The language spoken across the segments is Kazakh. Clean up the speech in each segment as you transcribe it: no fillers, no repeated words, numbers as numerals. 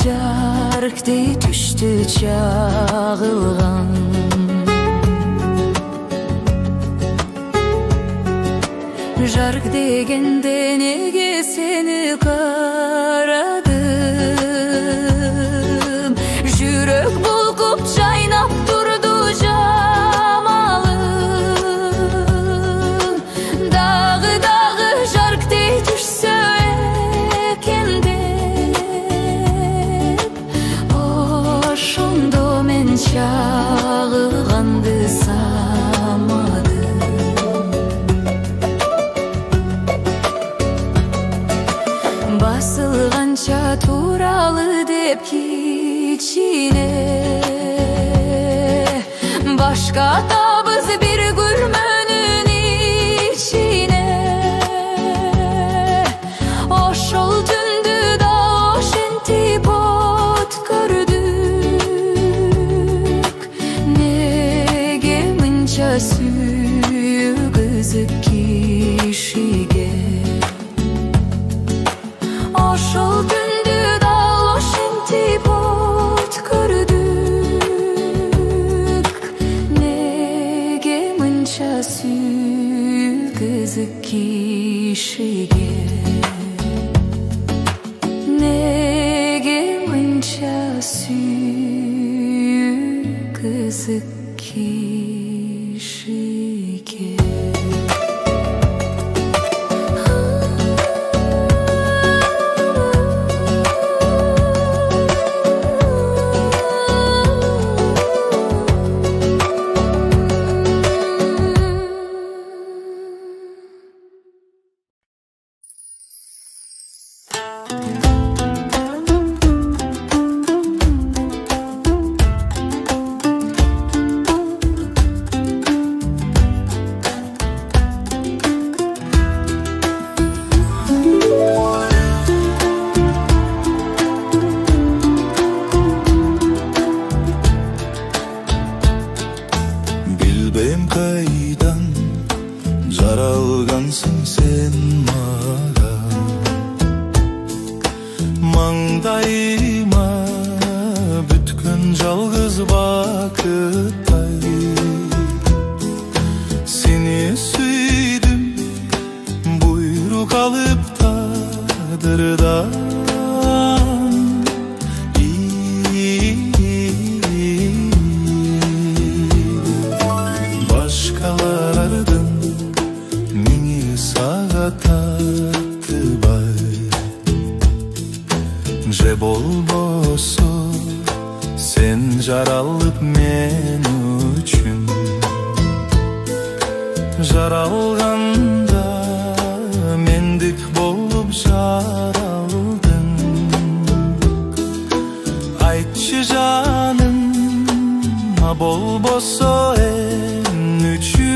Jarkdey düştü çağılgan. Jark degende nege seni karadım. Jürek bulkup çaynap durdu jamalım. Dağı dağı jarkdey düşse çağılgandı samadım. Basılgança turalı dep kiçine, başka tabız bir gülmönün içine. Oşol tündü da oşenti pot gördü. Suyu kızık kişige. Oşol gündü dal oşinti pot gördük. Nege mınça suyu kızık kişige. Nege mınça suyu kızık Жаралгансың сен маған, маңдайыма бүткөн жалгыз бакыттай. Сени сүйдүм буйрук алып тадырдан. Başkalarardın meni sağa tattыбай. Же болбосо сен жаралып мен үчүн. Жаралганда мендик болуп жаралдың. Айтчы жаным, болбосо эн үчүн.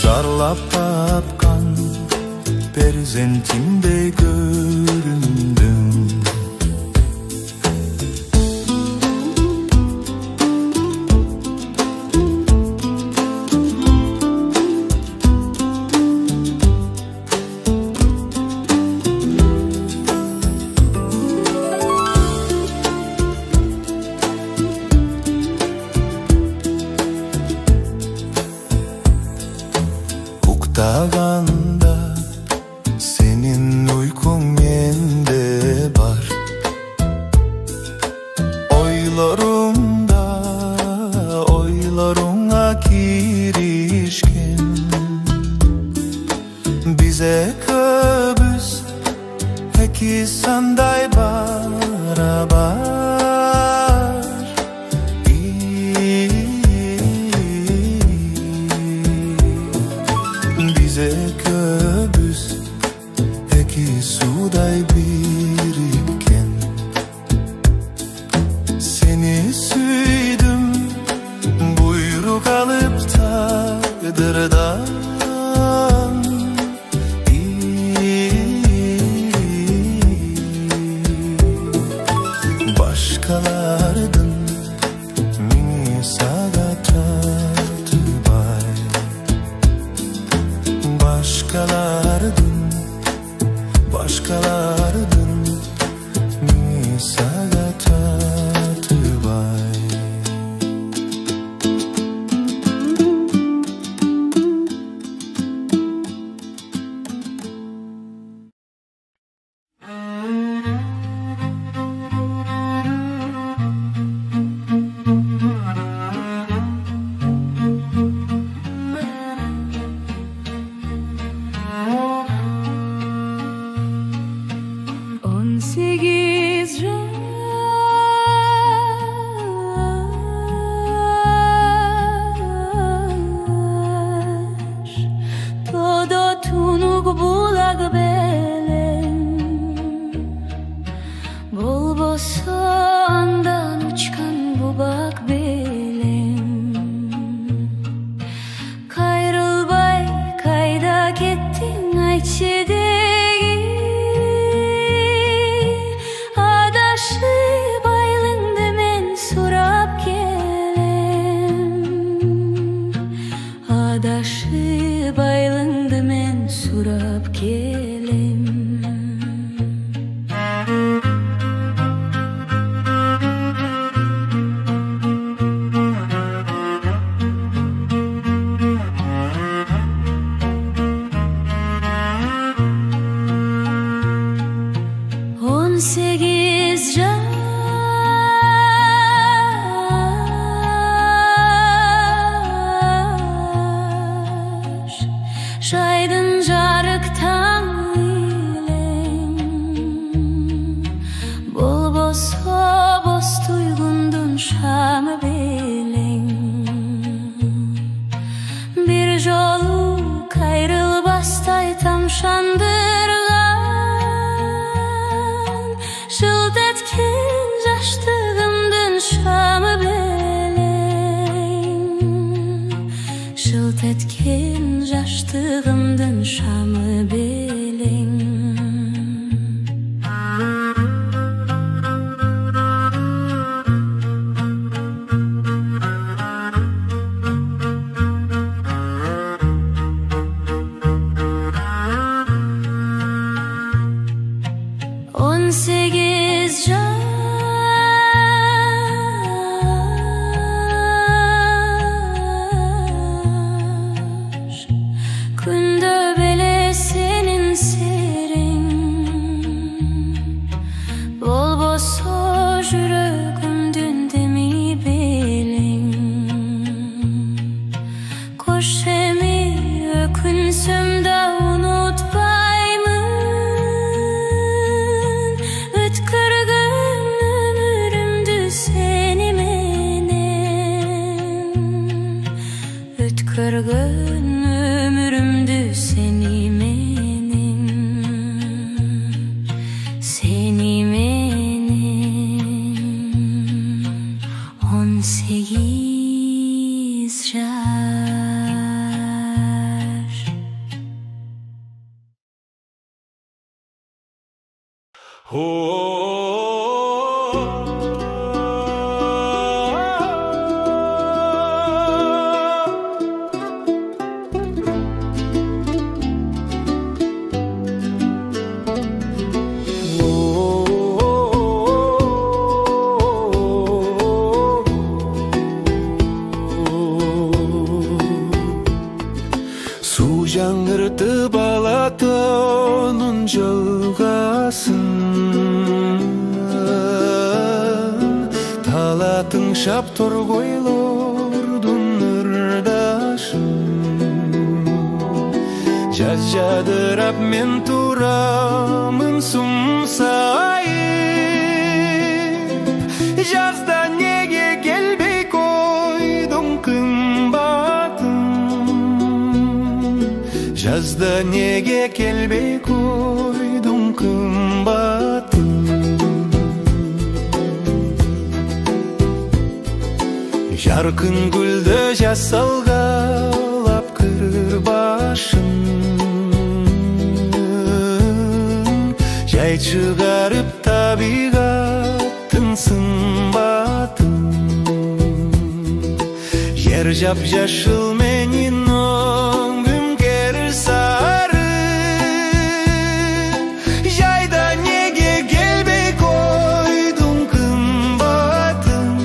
Зарлап тапкан перзентимдей көрүндүң. uxtaganda senin uykun mende bar. Oylarunga kirişken bize köbüz peki sanday barabar. Bize köbüz peki suday biriken seni süydüm buyruk alıp taqdırdan. Başkalardın mini sağa tartıp ay. Başkalardın mini sağa tartıp ay. Adaşı baylındı men surap kelem. Şaydın jarıktan ilen bol bosa bos tuygundun şamı belen. Bir jolu kayrılbastay tamşandırgan şılt etken jaştığımdın şamı belen. Şılt etken jaştığımdın şamı belen. Kunde bele senin serin bol boso jürögümdün demi belen. Koş emi ökünsüm da unutpaymın. Ötkürgün ömürümdü seni menen. Ötkürgün ömrümdü seni menen. Seni menen 18 yaş. жаңғыртып алатонун жылгасын, талатын шап торгойлордун ырдашын. Жаз жадырап мен турамын сумсайып, жазда неге келбей койдуң кымбатым, жазда неге келбей койдуң кымбатым. Жаркын гүлдө жаз салгалап кыр башын, жай чыгарып табигаттын сымбатын. Жер жап-жашыл менин өңгүм кер сары, жайда неге келбей койдуң кымбатым,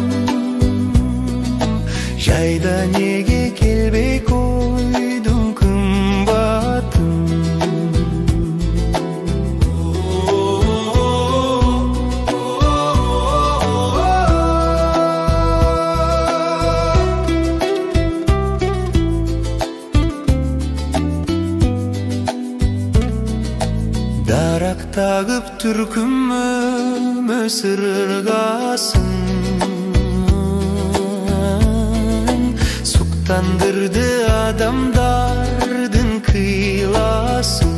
жайда неге келбей койдуң кымбатым. Дарак тагып түркүмө сыргасын, суктандырды адамдардын кыйласын.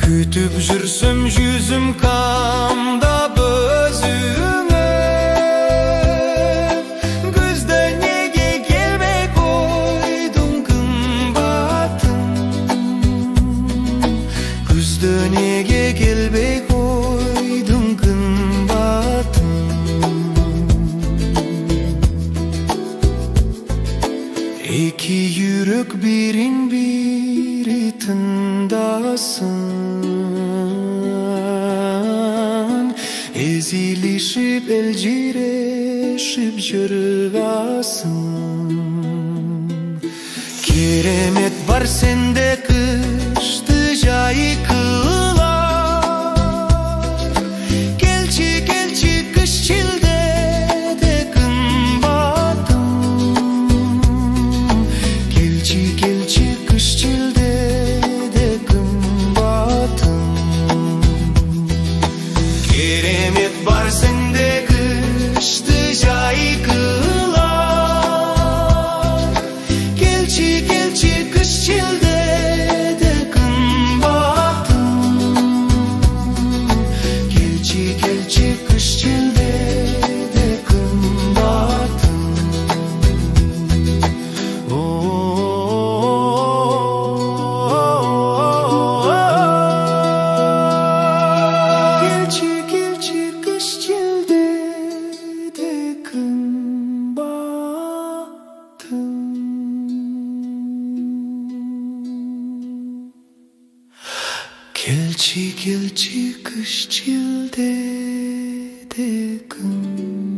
Күтүп жүрсөм жүзүм камдап өзүңө, күздө неге келбей койдуң кымбатым, күздө неге келбей койдуң кымбатым. Эки жүрөк бирин бири тындасын, эзилишип элжирешип жыргасын. Керемет бар сенде кышты жайкылар, келчи келчи кыш чилдеде кымбатым, келчи келчи кыш чилдеде кымбатым. Керемет бар сенде кышты жайкылар, келчи келчи кыш чилдеде кымбатым, келчи келчи кыш чилдеде кымбатым. Келчи келчи кыш чилдеде кымбатым. Келчи келчи кыш чилдеде кымбатым.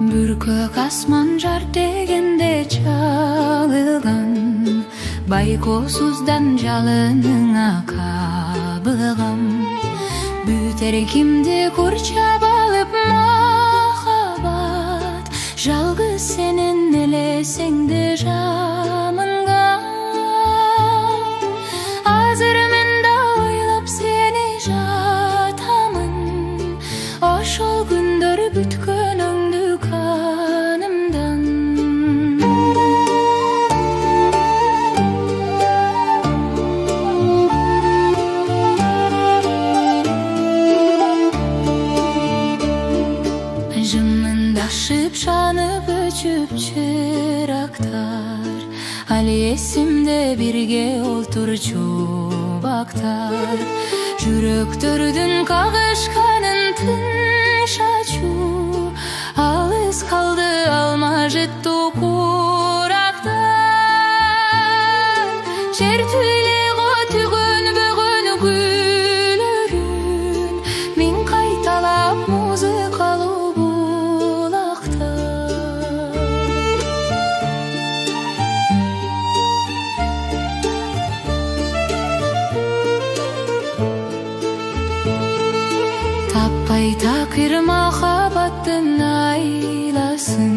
Бүркөк асман жар дегенде чалылган, байкосуздан жалыныңа кабылгам. Бүтер кимди курчап алып махабат, жалгыз сенин элесеңди жамынган. Азыр мен да ойлоп сени жатамын, ошол күндөр бүткөн өңдү канымдан. Жымындашып шанып көчүп чырактар, али эсимде бирге олтурчу бактар. Жүрөктөрдүн кагышканын тыншачу, алыс калды алмажыттуу курактар. Жер түйлөгө түгөн бөгөн гүлөрүн, мен кайталап музыкалуу булактар. Таппай такыр махабаттын айласын,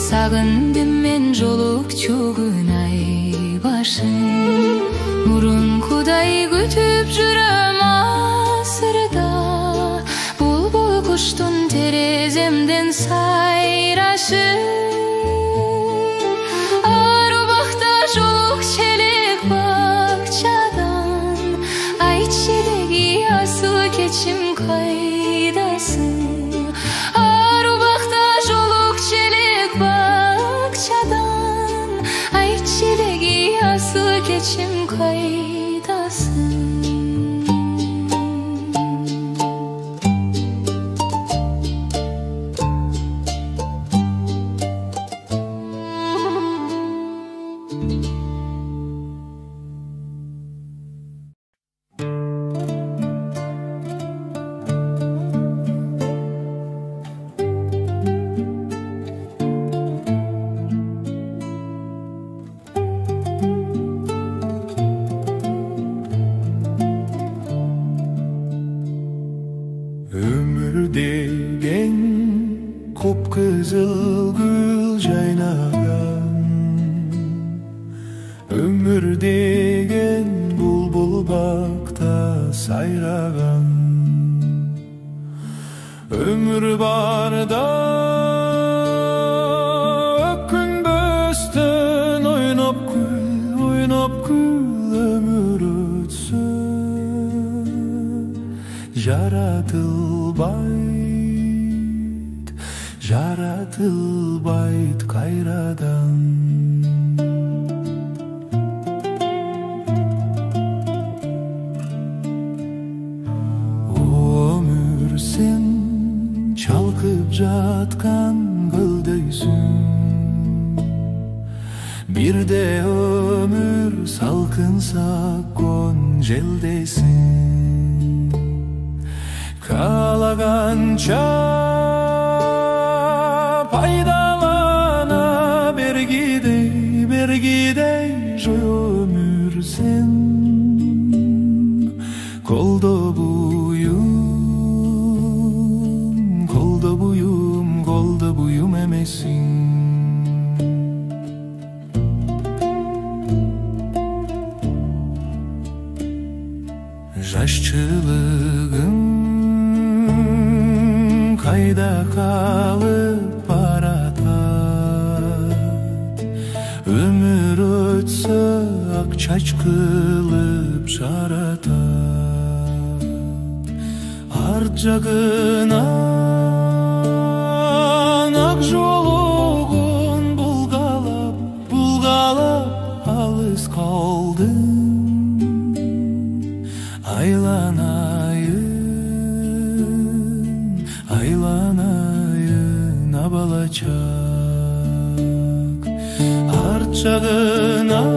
сагындым мен жолукчугун ай башын. Мурункудай күтүп жүрөм асырда, булбул куштун тереземден сайрашын. Ару бакта жолук челек бакчадан, айтчы деги асыл кечим кайдасың. Ару бакта жолук челек бакчадан, айтчы деги асыл кечим кайдасың. Ömür деген кып-кызыл гүл жайнаган, ömür деген булбул бакта сайраган. Ömür барда өкүнбөстөн ойноп күл ömür өтсün. Жаратылбайт кайрадан. Ömür sen çalkıp жаткан көлдөйсүң. Bir de ömür salkınsa kon желдейсің. Kalagança paydalana bergidey joy ömür sen. Kolda buyum emesin. Жашчылыгым кайда калып баратат. Ömür өтсө ак чач кылып жаратат. Арт жагынан ак жолугун булгалап алыс калды. Aylanayın abalacak. Arт жагынан